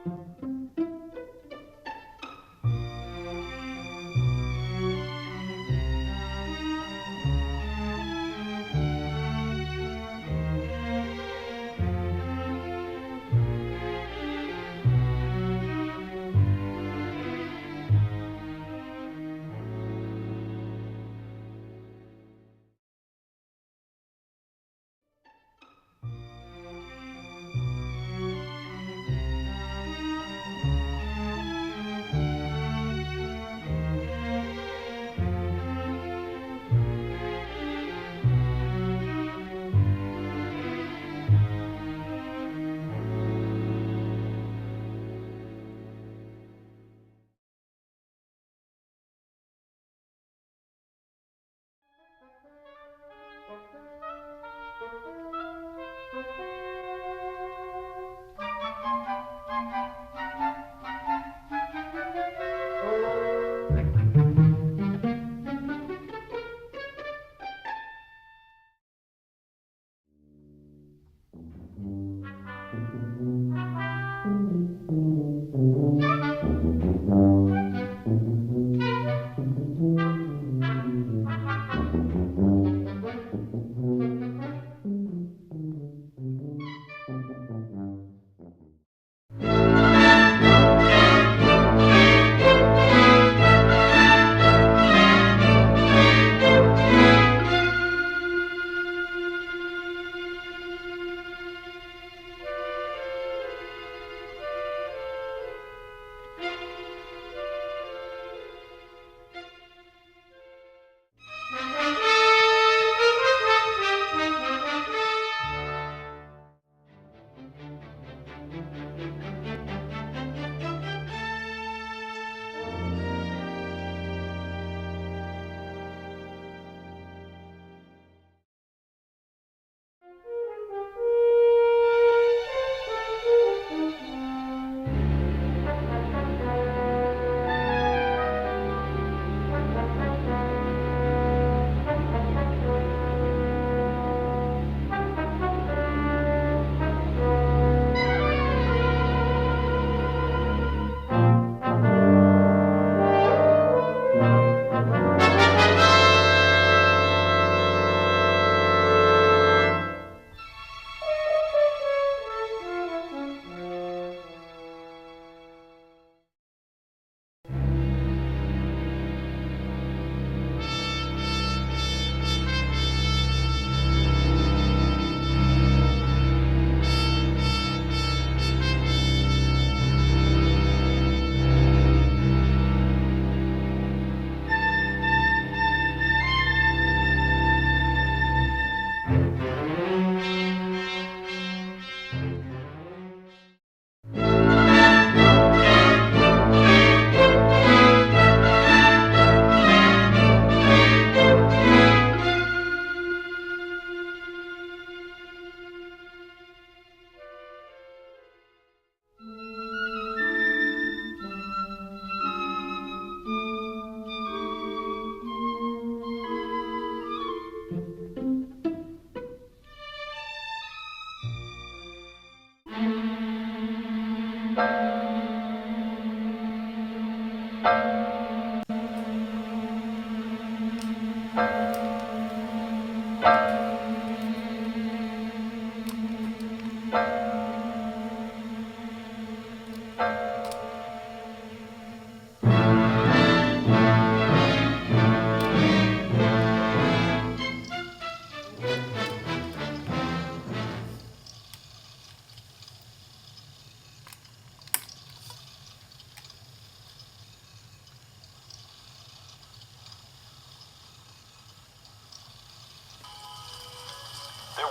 There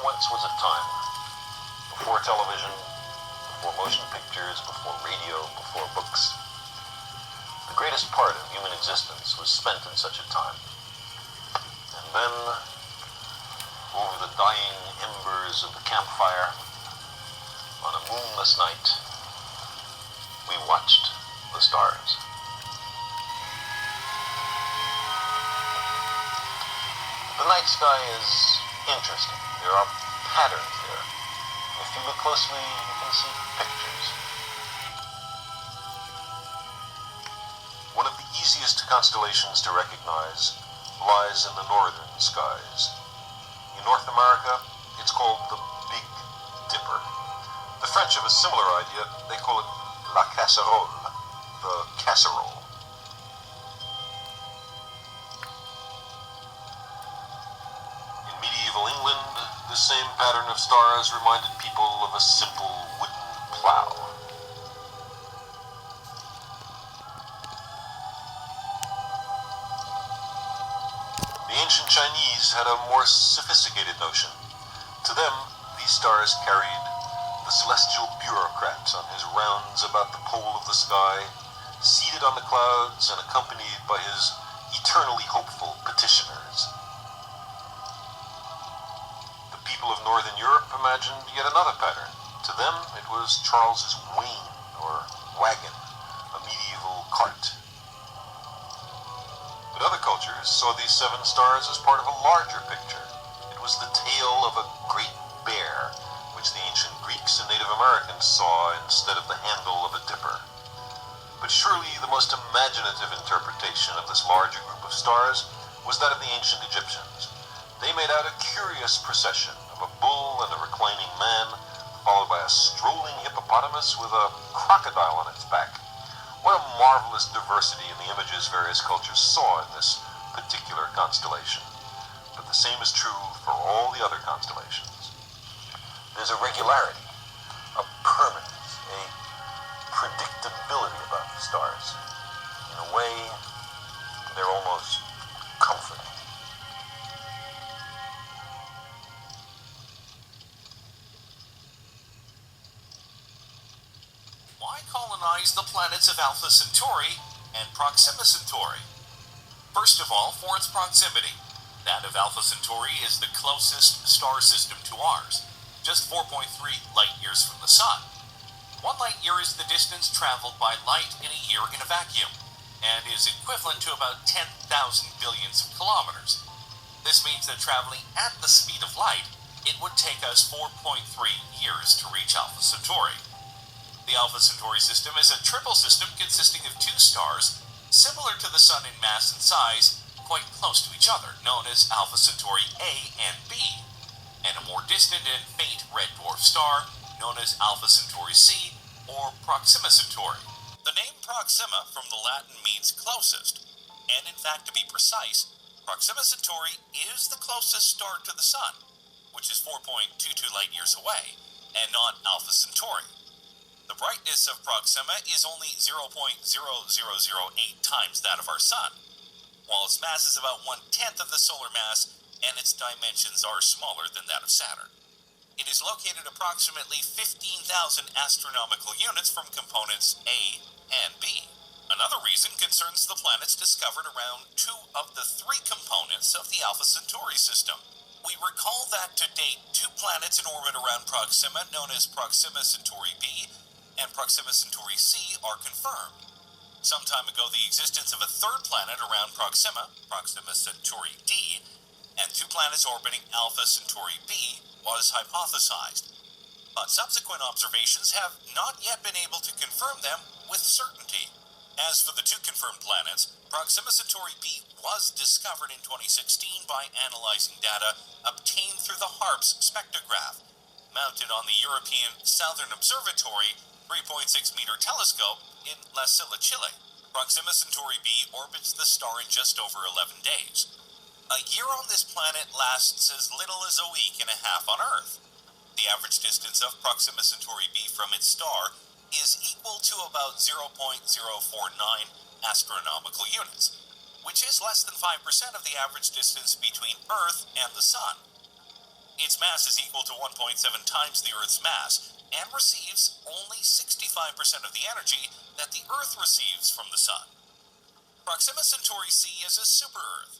once was a time, before television, before motion pictures, before radio, before books. The greatest part of human existence was spent in such a time. And then, over the dying embers of the campfire, on a moonless night, we watched the stars. The night sky is interesting. There are patterns there. If you look closely, you can see pictures. easiest constellations to recognize lies in the northern skies. In North America, it's called the Big Dipper. The French have a similar idea. They call it la casserole, the casserole. In medieval England, the same pattern of stars reminded people of a simple wooden plow. The ancient Chinese had a more sophisticated notion. To them, these stars carried the celestial bureaucrat on his rounds about the pole of the sky, seated on the clouds and accompanied by his eternally hopeful petitioners. The people of Northern Europe imagined yet another pattern. To them, it was Charles's wain, or wagon, a medieval cart. But other cultures saw these seven stars as part of a larger picture. It was the tail of a great bear, which the ancient Greeks and Native Americans saw instead of the handle of a dipper. But surely the most imaginative interpretation of this larger group of stars was that of the ancient Egyptians. They made out a curious procession of a bull and a reclining man, followed by a strolling hippopotamus with a crocodile on its back. What a marvelous diversity in the images various cultures saw in this particular constellation. But the same is true for all the other constellations. There's a regularity, a permanence, a predictability about the stars. In a way, they're almost comforting. Why colonize the planets of Alpha Centauri and Proxima Centauri? First of all, for its proximity. That of Alpha Centauri is the closest star system to ours, just 4.3 light-years from the Sun. 1 light-year is the distance traveled by light in a year in a vacuum, and is equivalent to about 10,000 billions of kilometers. This means that traveling at the speed of light, it would take us 4.3 years to reach Alpha Centauri. The Alpha Centauri system is a triple system consisting of 2 stars, similar to the Sun in mass and size, quite close to each other, known as Alpha Centauri A and B, and a more distant and faint red dwarf star, known as Alpha Centauri C, or Proxima Centauri. The name Proxima from the Latin means closest, and in fact, to be precise, Proxima Centauri is the closest star to the Sun, which is 4.22 light-years away, and not Alpha Centauri. The brightness of Proxima is only 0.0008 times that of our Sun, while its mass is about 1/10 of the solar mass, and its dimensions are smaller than that of Saturn. It is located approximately 15,000 astronomical units from components A and B. Another reason concerns the planets discovered around 2 of the 3 components of the Alpha Centauri system. We recall that to date, 2 planets in orbit around Proxima, known as Proxima Centauri B and Proxima Centauri C, are confirmed. Some time ago, the existence of a 3rd planet around Proxima, Proxima Centauri D, and 2 planets orbiting Alpha Centauri B was hypothesized, but subsequent observations have not yet been able to confirm them with certainty. As for the 2 confirmed planets, Proxima Centauri B was discovered in 2016 by analyzing data obtained through the HARPS spectrograph, mounted on the European Southern Observatory 3.6-meter telescope in La Silla, Chile. Proxima Centauri B orbits the star in just over 11 days. A year on this planet lasts as little as a week and a half on Earth. The average distance of Proxima Centauri B from its star is equal to about 0.049 astronomical units, which is less than 5% of the average distance between Earth and the Sun. Its mass is equal to 1.7 times the Earth's mass, and receives only 65% of the energy that the Earth receives from the Sun. Proxima Centauri C is a super-Earth,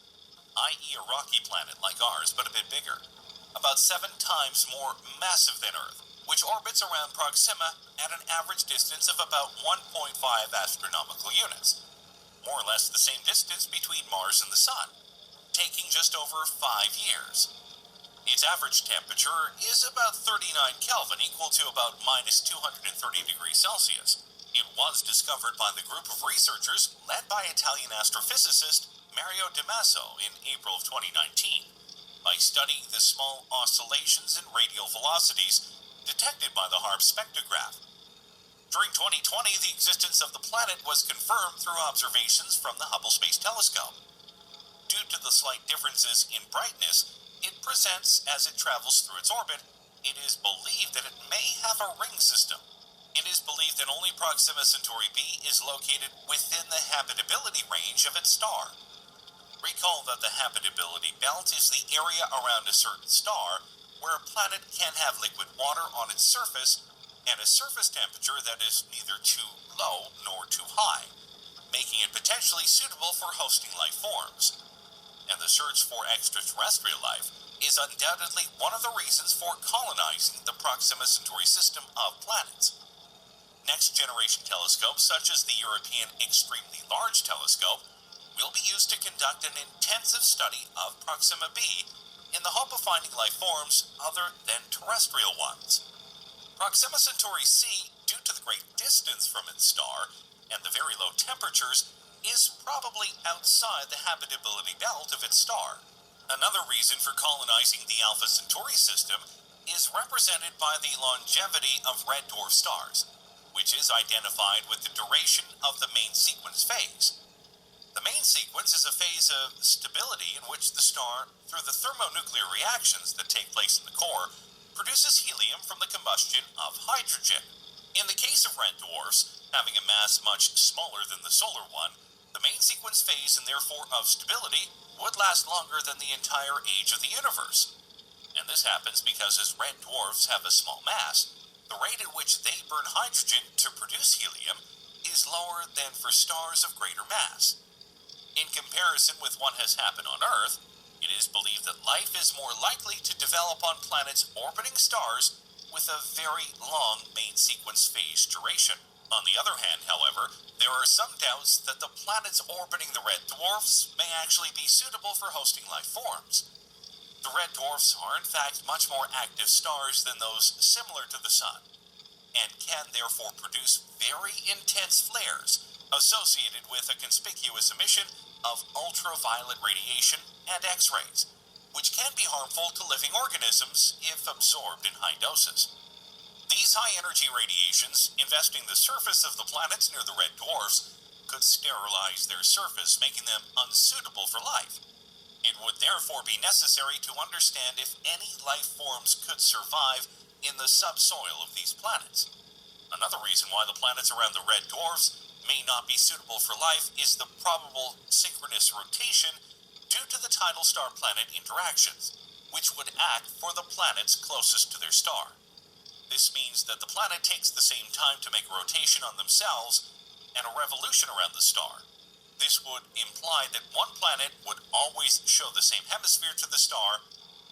i.e. a rocky planet like ours, but a bit bigger, about 7 times more massive than Earth, which orbits around Proxima at an average distance of about 1.5 astronomical units, more or less the same distance between Mars and the Sun, taking just over 5 years. Its average temperature is about 39 Kelvin, equal to about minus 230 degrees Celsius. It was discovered by the group of researchers led by Italian astrophysicist Mario De Maso in April of 2019 by studying the small oscillations in radial velocities detected by the HARP spectrograph. During 2020, the existence of the planet was confirmed through observations from the Hubble Space Telescope. Due to the slight differences in brightness it presents as it travels through its orbit, it is believed that it may have a ring system. It is believed that only Proxima Centauri b is located within the habitability range of its star. Recall that the habitability belt is the area around a certain star where a planet can have liquid water on its surface and a surface temperature that is neither too low nor too high, making it potentially suitable for hosting life forms. And the search for extraterrestrial life is undoubtedly one of the reasons for colonizing the Proxima Centauri system of planets. Next-generation telescopes, such as the European Extremely Large Telescope, will be used to conduct an intensive study of Proxima b in the hope of finding life forms other than terrestrial ones. Proxima Centauri c, due to the great distance from its star and the very low temperatures, is probably outside the habitability belt of its star. Another reason for colonizing the Alpha Centauri system is represented by the longevity of red dwarf stars, which is identified with the duration of the main sequence phase. The main sequence is a phase of stability in which the star, through the thermonuclear reactions that take place in the core, produces helium from the combustion of hydrogen. In the case of red dwarfs, having a mass much smaller than the solar one, the main sequence phase and therefore of stability would last longer than the entire age of the universe. And this happens because as red dwarfs have a small mass, the rate at which they burn hydrogen to produce helium is lower than for stars of greater mass. In comparison with what has happened on Earth, it is believed that life is more likely to develop on planets orbiting stars with a very long main sequence phase duration. On the other hand, however, there are some doubts that the planets orbiting the red dwarfs may actually be suitable for hosting life forms. The red dwarfs are in fact much more active stars than those similar to the Sun, and can therefore produce very intense flares associated with a conspicuous emission of ultraviolet radiation and X-rays, which can be harmful to living organisms if absorbed in high doses. These high-energy radiations, investing the surface of the planets near the red dwarfs, could sterilize their surface, making them unsuitable for life. It would therefore be necessary to understand if any life forms could survive in the subsoil of these planets. Another reason why the planets around the red dwarfs may not be suitable for life is the probable synchronous rotation due to the tidal star-planet interactions, which would act for the planets closest to their star. This means that the planet takes the same time to make a rotation on themselves and a revolution around the star. This would imply that one planet would always show the same hemisphere to the star,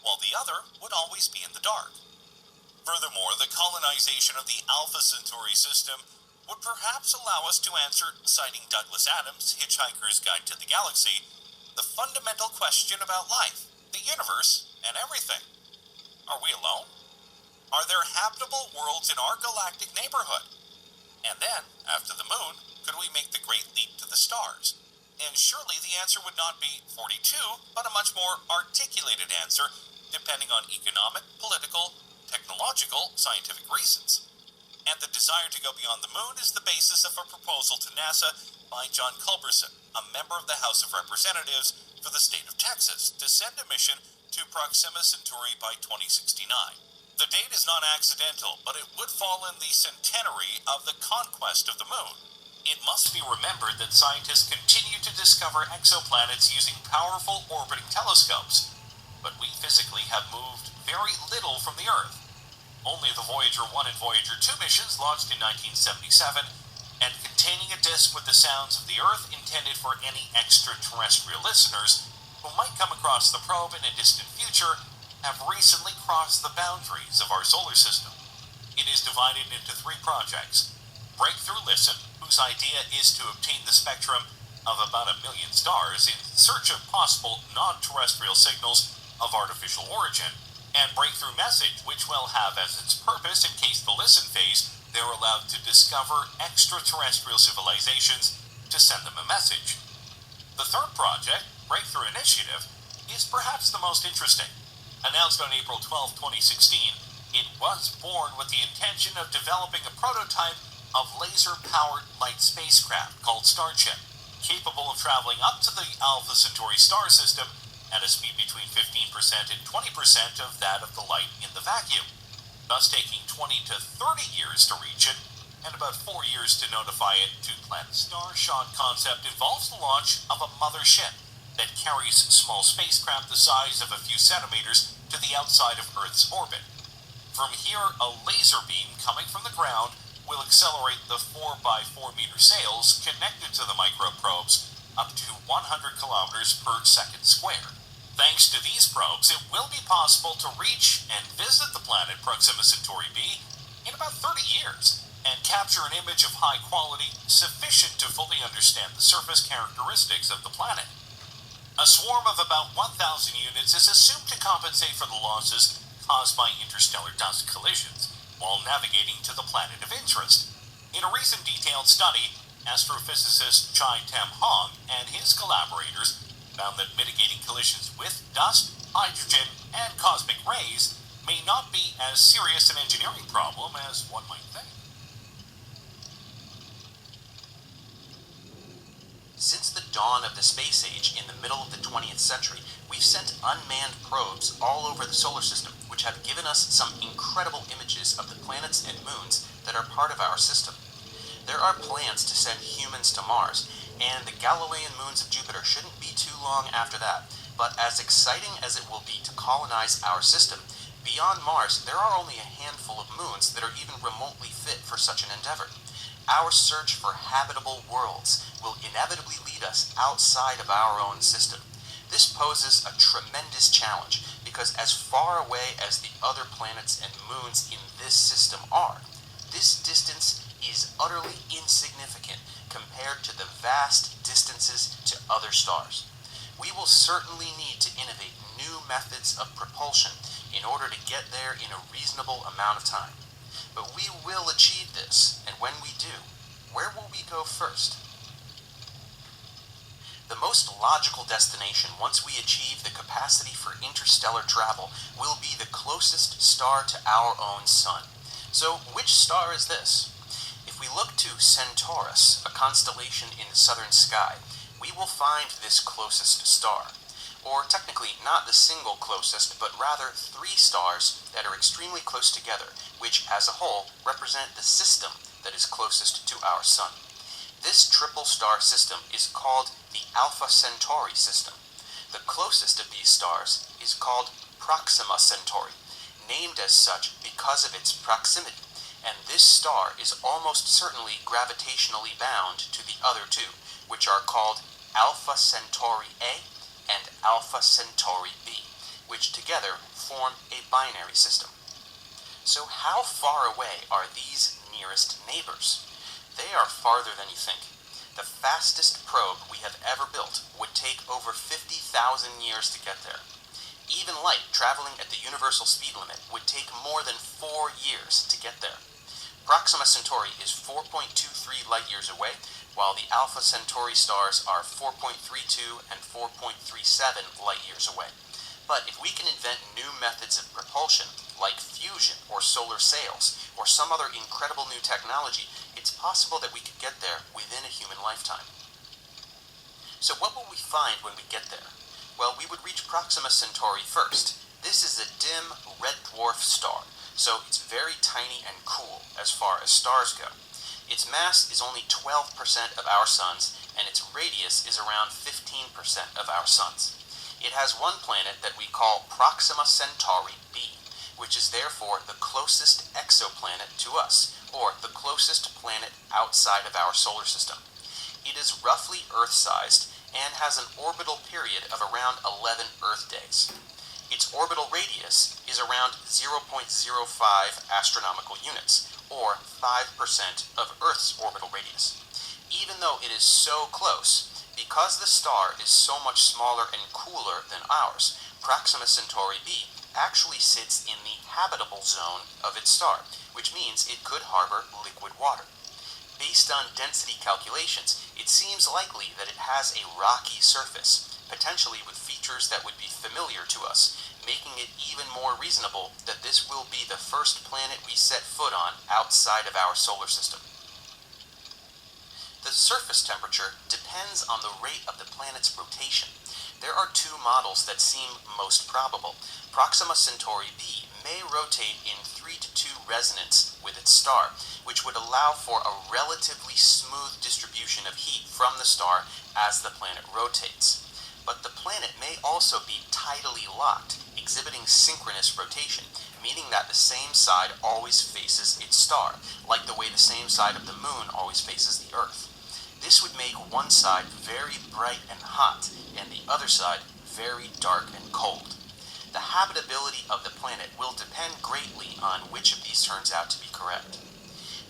while the other would always be in the dark. Furthermore, the colonization of the Alpha Centauri system would perhaps allow us to answer, citing Douglas Adams' Hitchhiker's Guide to the Galaxy, the fundamental question about life, the universe, and everything. Are we alone? Are there habitable worlds in our galactic neighborhood? And then, after the moon, could we make the great leap to the stars? And surely the answer would not be 42, but a much more articulated answer, depending on economic, political, technological, scientific reasons. And the desire to go beyond the moon is the basis of a proposal to NASA by John Culberson, a member of the House of Representatives for the state of Texas, to send a mission to Proxima Centauri by 2069. The date is not accidental, but it would fall in the centenary of the conquest of the moon. It must be remembered that scientists continue to discover exoplanets using powerful orbiting telescopes, but we physically have moved very little from the Earth. Only the Voyager 1 and Voyager 2 missions, launched in 1977, and containing a disk with the sounds of the Earth intended for any extraterrestrial listeners who might come across the probe in a distant future, have recently crossed the boundaries of our solar system. It is divided into 3 projects. Breakthrough Listen, whose idea is to obtain the spectrum of about 1 million stars in search of possible non-terrestrial signals of artificial origin, and Breakthrough Message, which will have as its purpose, in case the listen phase, they're allowed to discover extraterrestrial civilizations to send them a message. The third project, Breakthrough Initiative, is perhaps the most interesting. Announced on April 12, 2016, it was born with the intention of developing a prototype of laser-powered light spacecraft called Starship, capable of traveling up to the Alpha Centauri star system at a speed between 15% and 20% of that of the light in the vacuum, thus taking 20 to 30 years to reach it and about 4 years to notify it to planet. Starshot concept involves the launch of a mothership that carries small spacecraft the size of a few centimeters to the outside of Earth's orbit. From here, a laser beam coming from the ground will accelerate the 4 by 4 meter sails connected to the microprobes up to 100 kilometers per second square. Thanks to these probes, it will be possible to reach and visit the planet Proxima Centauri b in about 30 years and capture an image of high quality sufficient to fully understand the surface characteristics of the planet. A swarm of about 1,000 units is assumed to compensate for the losses caused by interstellar dust collisions while navigating to the planet of interest. In a recent detailed study, astrophysicist Chai Tem Hong and his collaborators found that mitigating collisions with dust, hydrogen, and cosmic rays may not be as serious an engineering problem as one might think. Since the dawn of the space age in the middle of the 20th century, we've sent unmanned probes all over the solar system, which have given us some incredible images of the planets and moons that are part of our system. There are plans to send humans to Mars, and the Galilean moons of Jupiter shouldn't be too long after that. But as exciting as it will be to colonize our system, beyond Mars there are only a handful of moons that are even remotely fit for such an endeavor. Our search for habitable worlds will inevitably lead us outside of our own system. This poses a tremendous challenge because as far away as the other planets and moons in this system are, this distance is utterly insignificant compared to the vast distances to other stars. We will certainly need to innovate new methods of propulsion in order to get there in a reasonable amount of time. But we will achieve this, and when we do, where will we go first? The most logical destination once we achieve the capacity for interstellar travel will be the closest star to our own sun. So which star is this? If we look to Centaurus, a constellation in the southern sky, we will find this closest star. Or technically not the single closest, but rather 3 stars that are extremely close together, which as a whole represent the system that is closest to our sun. This triple star system is called the Alpha Centauri system. The closest of these stars is called Proxima Centauri, named as such because of its proximity, and this star is almost certainly gravitationally bound to the other 2, which are called Alpha Centauri A and Alpha Centauri b, which together form a binary system. So how far away are these nearest neighbors? They are farther than you think. The fastest probe we have ever built would take over 50,000 years to get there. Even light traveling at the universal speed limit would take more than 4 years to get there. Proxima Centauri is 4.23 light years away, while the Alpha Centauri stars are 4.32 and 4.37 light years away. But if we can invent new methods of propulsion, like fusion or solar sails, or some other incredible new technology, it's possible that we could get there within a human lifetime. So what will we find when we get there? Well, we would reach Proxima Centauri first. This is a dim red dwarf star, so it's very tiny and cool as far as stars go. Its mass is only 12% of our sun's, and its radius is around 15% of our sun's. It has one planet that we call Proxima Centauri b, which is therefore the closest exoplanet to us, or the closest planet outside of our solar system. It is roughly Earth-sized and has an orbital period of around 11 Earth days. Its orbital radius is around 0.05 astronomical units, or 5% of Earth's orbital radius. Even though it is so close, because the star is so much smaller and cooler than ours, Proxima Centauri b actually sits in the habitable zone of its star, which means it could harbor liquid water. Based on density calculations, it seems likely that it has a rocky surface, potentially with features that would be familiar to us, making it even more reasonable that this will be the first planet we set foot on outside of our solar system. The surface temperature depends on the rate of the planet's rotation. There are two models that seem most probable. Proxima Centauri b may rotate in 3:2 resonance with its star, which would allow for a relatively smooth distribution of heat from the star as the planet rotates. But the planet may also be tidally locked, exhibiting synchronous rotation, meaning that the same side always faces its star, like the way the same side of the moon always faces the Earth. This would make one side very bright and hot, and the other side very dark and cold. The habitability of the planet will depend greatly on which of these turns out to be correct.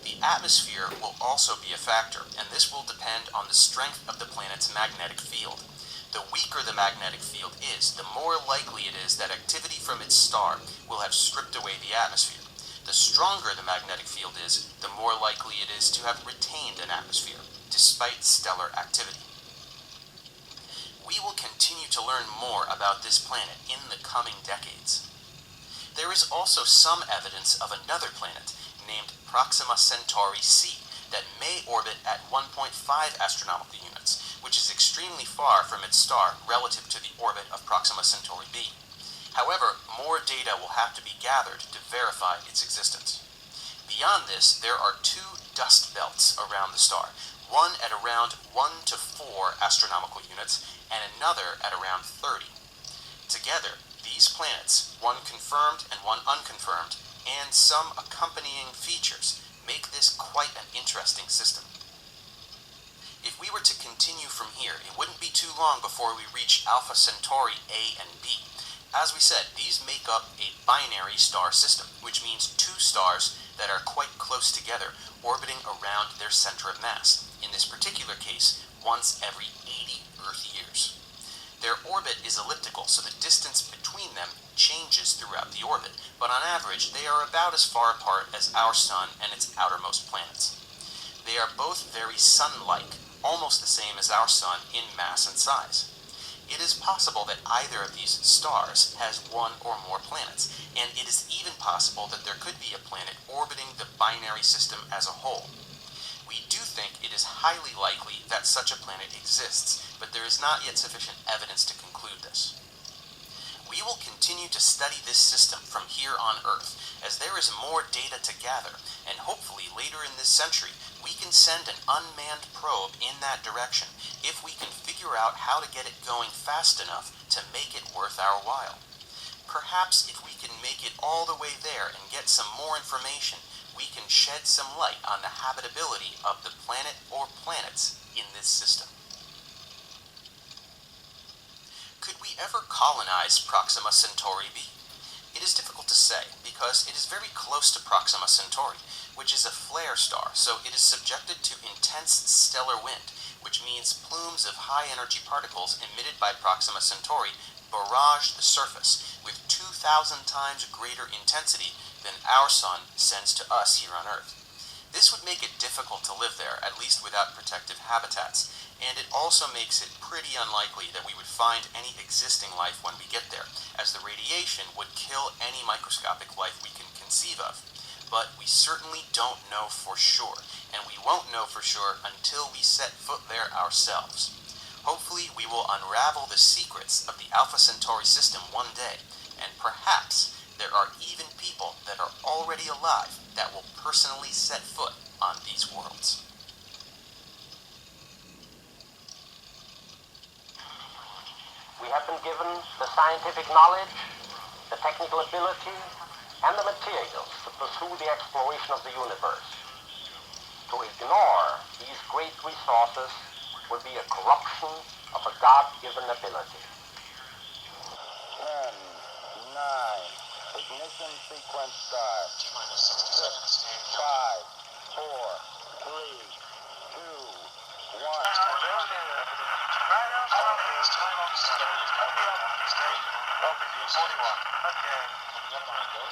The atmosphere will also be a factor, and this will depend on the strength of the planet's magnetic field. The weaker the magnetic field is, the more likely it is that activity from its star will have stripped away the atmosphere. The stronger the magnetic field is, the more likely it is to have retained an atmosphere, despite stellar activity. We will continue to learn more about this planet in the coming decades. There is also some evidence of another planet, named Proxima Centauri c, that may orbit at 1.5 astronomical units, which is extremely far from its star relative to the orbit of Proxima Centauri b. However, more data will have to be gathered to verify its existence. Beyond this, there are two dust belts around the star, one at around 1 to 4 astronomical units and another at around 30. Together, these planets, one confirmed and one unconfirmed, and some accompanying features, make this quite an interesting system. If we were to continue from here, it wouldn't be too long before we reach Alpha Centauri A and B. As we said, these make up a binary star system, which means two stars that are quite close together, orbiting around their center of mass, in this particular case, once every 80 Earth years. Their orbit is elliptical, so the distance between them changes throughout the orbit, but on average, they are about as far apart as our Sun and its outermost planets. They are both very Sun-like, almost the same as our Sun in mass and size. It is possible that either of these stars has one or more planets, and it is even possible that there could be a planet orbiting the binary system as a whole. We do think it is highly likely that such a planet exists, but there is not yet sufficient evidence to conclude this. We will continue to study this system from here on Earth, as there is more data to gather, and hopefully later in this century we can send an unmanned probe in that direction if we can figure out how to get it going fast enough to make it worth our while. Perhaps if we can make it all the way there and get some more information, we can shed some light on the habitability of the planet or planets in this system. Could we ever colonize Proxima Centauri b? It is difficult to say, because it is very close to Proxima Centauri, which is a flare star, so it is subjected to intense stellar wind, which means plumes of high-energy particles emitted by Proxima Centauri barrage the surface with 2,000 times greater intensity than our Sun sends to us here on Earth. This would make it difficult to live there, at least without protective habitats, and it also makes it pretty unlikely that we would find any existing life when we get there, as the radiation would kill any microscopic life we can conceive of. But we certainly don't know for sure, and we won't know for sure until we set foot there ourselves. Hopefully we will unravel the secrets of the Alpha Centauri system one day, and perhaps there are even people that are already alive that will personally set foot on these worlds. We have been given the scientific knowledge, the technical ability, and the materials to pursue the exploration of the universe. To ignore these great resources would be a corruption of a God-given ability. 10, 9, ignition sequence start. T-minus 60 seconds. 5, 4, 3, 2, 1. Okay. Coming up on a go.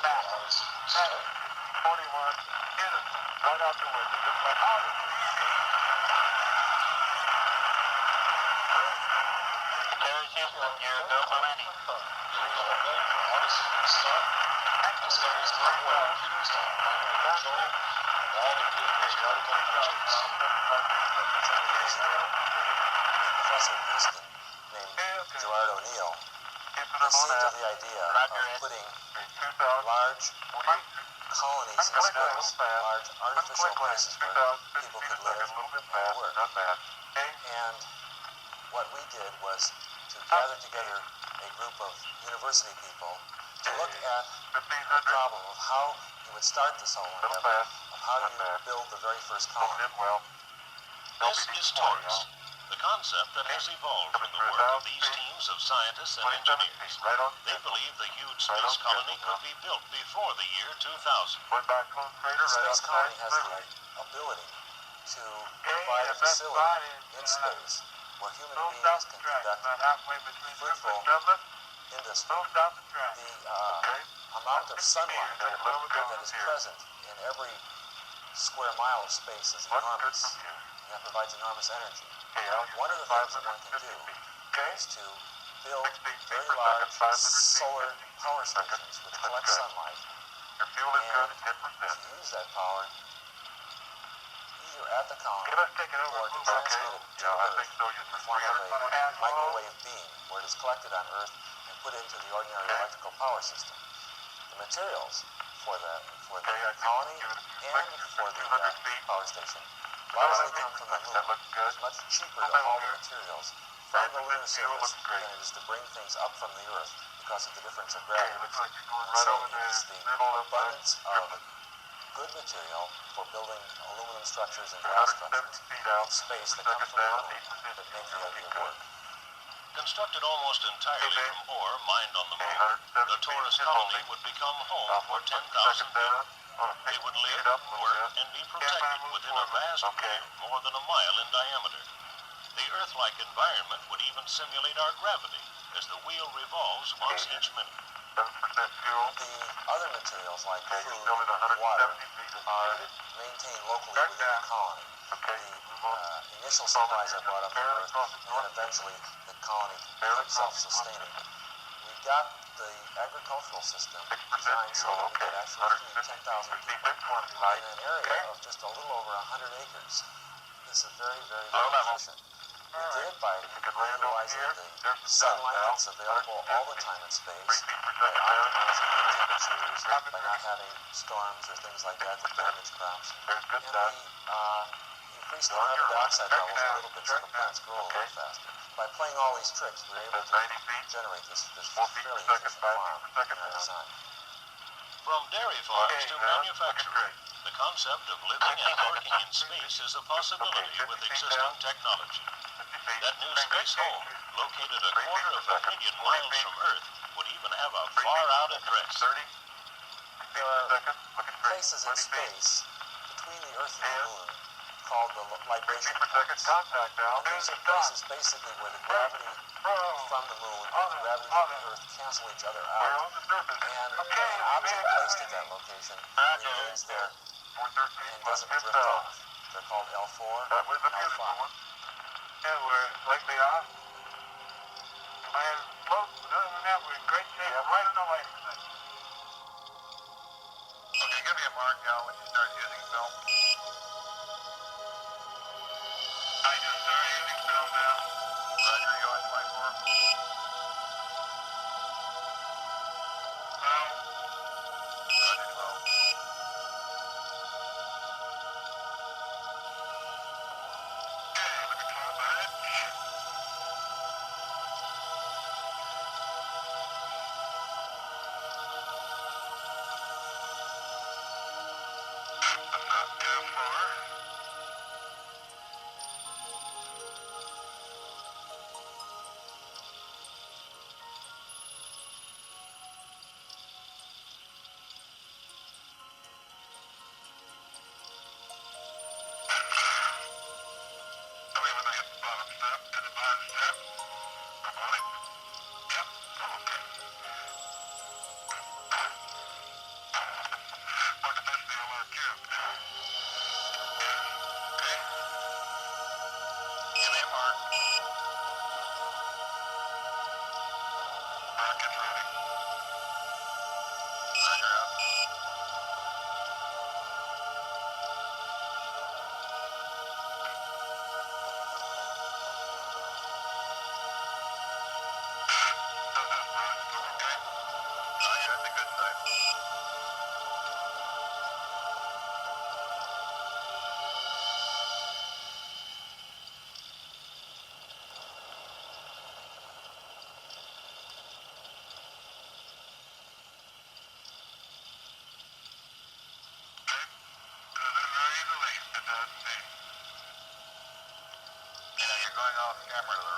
21 innocent, right out the window, just like out of the Terry Houston, you're go for landing. Discoveries of where computers and primary control of all the vehicle's critical functions. Professor Houston named Gerard O'Neill conceived of the idea of putting large colonies in space, large artificial places where people could live and work. And what we did was to gather together a group of university people to look at the problem of how you would start the solar endeavor, of how you build the very first colony. This is Taurus, the concept that has evolved from the work of these teams of scientists and engineers. They believe the huge space colony could be built before the year 2000. The space colony has the ability to provide a facility in space where human beings can conduct fruitful industry. The amount of sunlight that is present in every square mile of space is enormous, and that provides enormous energy. One of the things that one can do is to build very large solar power stations which collect sunlight, and to use that power either at the colony or to transmit it to Earth in the form of a microwave beam where it is collected on Earth and put into the ordinary electrical power system. The materials for the colony and for the power station largely come from the moon. It's much cheaper to haul the materials from the lunar surface than it is to bring things up from the Earth because of the difference of gravity. And so it is the abundance of good material for building aluminum structures and glass structures in space that come from the moon that make the idea work. Constructed almost entirely from ore mined on the moon, the Taurus colony would become home for 10,000 people. They would live, work, and be protected within a vast wheel more than a mile in diameter. The Earth-like environment would even simulate our gravity, as the wheel revolves once each minute. The other materials like food and water are maintained locally within the colony. The initial supplies are brought up from Earth, and then eventually the colony becomes self-sustaining. We got the agricultural system designed so that we could actually feed 10,000 people in an area of just a little over 100 acres. This is very, very, very efficient. We did it by utilizing the sunlight that's available all the time in space, by optimizing the temperatures, by not having storms or things like that that damage crops. And we increased the carbon dioxide levels a little bit so the plants grow a little faster. By playing all these tricks, we were able to generate this fairly efficient farm in our design. From dairy farms to manufacturing, the concept of living and working in space is a possibility with existing technology. That new space home, located a quarter of a million miles from Earth, would even have a far-out address. There are places in space between the Earth and the Moon called the libration points. And these are places basically where the gravity from the Moon and the gravity from the Earth cancel each other out. And an object placed at that location remains there and doesn't drift off. They're called L4 and L5. Yeah, we're like they are. And close, other than that, we're in great shape right on the way. Okay, give me a mark now when you start using film. I just started using film now. Roger, you on 24? Well, Roger 12. Look at this cube. Okay. Give me a mark. Rocket's ready. Roger out. Okay. Oh yeah, that's a good sign. Very easily. Yeah, you're going off camera to the